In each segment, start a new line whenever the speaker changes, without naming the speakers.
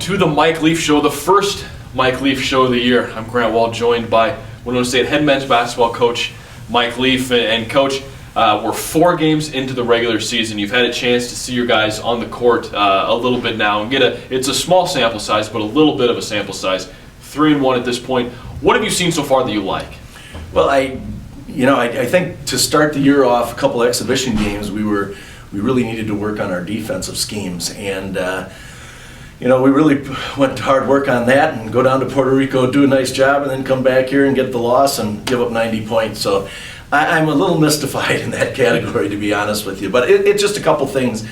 to the Mike Leaf Show, the first Mike Leaf Show of the year. I'm Grant Wall, joined by Winona State head men's basketball coach Mike Leaf. And Coach, we're 4 games into the regular season. You've had a chance to see your guys on the court a little bit now and it's a small sample size, but a little bit of a sample size. 3-1 at this point. What have you seen so far that you like?
Well, I think to start the year off, a couple exhibition games, we really needed to work on our defensive schemes, and we really went to hard work on that and go down to Puerto Rico, do a nice job, and then come back here and get the loss and give up 90 points. So I'm a little mystified in that category, to be honest with you. But it's just a couple things.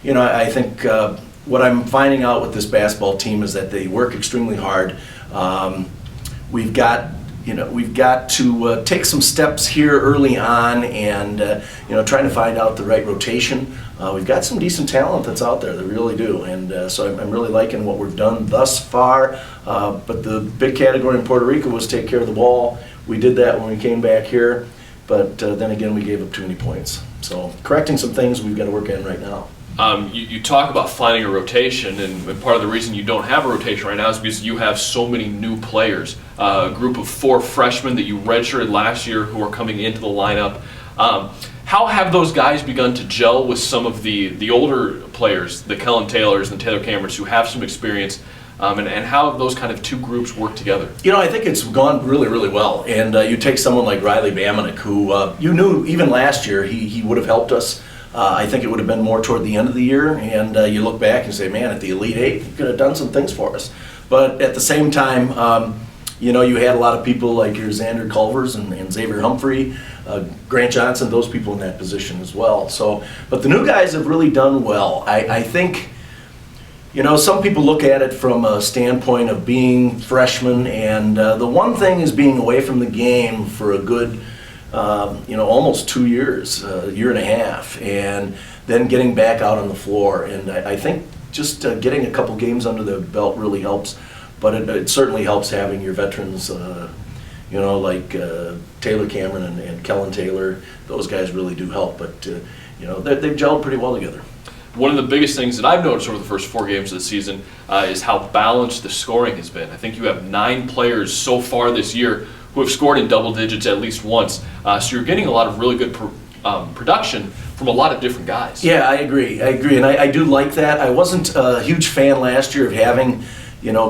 I think what I'm finding out with this basketball team is that they work extremely hard. We've got to take some steps here early on and trying to find out the right rotation. We've got some decent talent that's out there, they really do, and so I'm really liking what we've done thus far. But the big category in Puerto Rico was take care of the ball. We did that when we came back here, but then again we gave up too many points. So correcting some things we've got to work on right now.
You talk about finding a rotation, and part of the reason you don't have a rotation right now is because you have so many new players. A group of 4 freshmen that you redshirted last year who are coming into the lineup. How have those guys begun to gel with some of the older players, the Kellen Taylors and Taylor Camerons, who have some experience, and how have those kind of 2 groups work together?
I think it's gone really, really well. And you take someone like Riley Bamanek, who you knew even last year he would have helped us. I think it would have been more toward the end of the year, and you look back and say, man, at the Elite Eight, he could have done some things for us. But at the same time, you had a lot of people like your Xander Culvers and Xavier Humphrey, Grant Johnson, those people in that position as well. So, but the new guys have really done well. I think, some people look at it from a standpoint of being freshmen, and the one thing is being away from the game for a good almost 2 years, a year and a half, and then getting back out on the floor. And I think just getting a couple games under the belt really helps, but it certainly helps having your veterans, like Taylor Cameron and Kellen Taylor. Those guys really do help, but they've gelled pretty well together.
One of the biggest things that I've noticed over the first 4 games of the season is how balanced the scoring has been. I think you have 9 players so far this year who have scored in double digits at least once. So you're getting a lot of really good production from a lot of different guys.
Yeah, I agree, and I do like that. I wasn't a huge fan last year of having,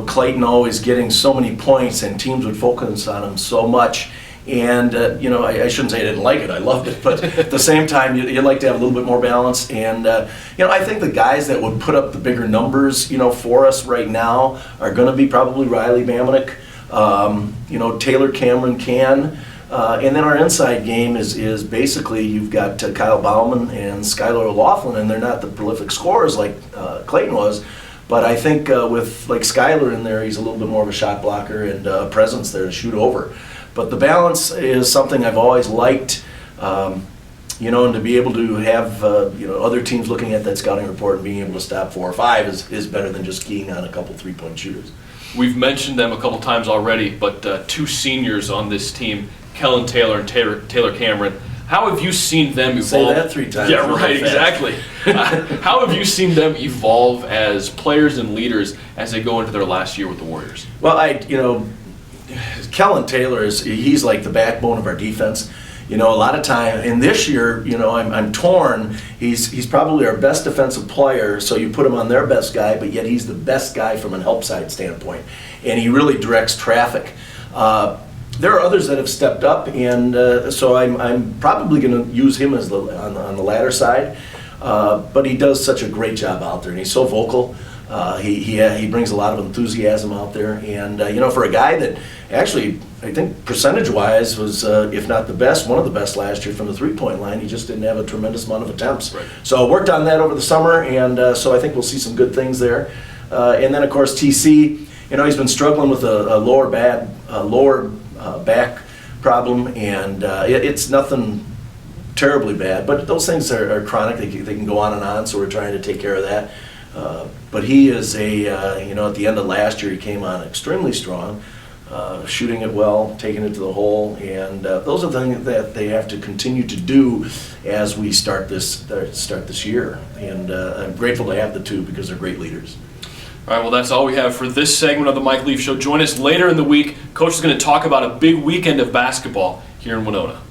Clayton always getting so many points and teams would focus on him so much. And, I shouldn't say I didn't like it, I loved it, but at the same time, you'd like to have a little bit more balance. And, I think the guys that would put up the bigger numbers, for us right now are going to be probably Riley Bamanek. Taylor Cameron can. And then our inside game is basically you've got Kyle Bauman and Skylar O'Laughlin, and they're not the prolific scorers like Clayton was. But I think with like Skylar in there, he's a little bit more of a shot blocker and a presence there to shoot over. But the balance is something I've always liked, and to be able to have other teams looking at that scouting report and being able to stop 4 or 5 is better than just keying on a couple 3-point shooters.
We've mentioned them a couple times already, but 2 seniors on this team, Kellen Taylor and Taylor Cameron. How have you seen them evolve?
Say that 3 times.
Yeah, right, exactly. How have you seen them evolve as players and leaders as they go into their last year with the Warriors?
Well, Kellen Taylor he's like the backbone of our defense. A lot of time, and this year, I'm torn. He's probably our best defensive player, so you put him on their best guy, but yet he's the best guy from an help side standpoint, and he really directs traffic. There are others that have stepped up, and so I'm probably going to use him as on the latter side. But he does such a great job out there, and he's so vocal. He brings a lot of enthusiasm out there, and for a guy that actually I think percentage-wise was if not the best, one of the best last year from the 3-point line. He just didn't have a tremendous amount of attempts.
Right.
So worked on that over the summer, and so I think we'll see some good things there. And then of course TC, he's been struggling with a lower back problem, and it's nothing terribly bad, but those things are chronic. They can go on and on, so we're trying to take care of that. But he is at the end of last year, he came on extremely strong, shooting it well, taking it to the hole, and those are things that they have to continue to do as we start this year. And I'm grateful to have the 2 because they're great leaders.
All right, well, that's all we have for this segment of the Mike Leaf Show. Join us later in the week. Coach is going to talk about a big weekend of basketball here in Winona.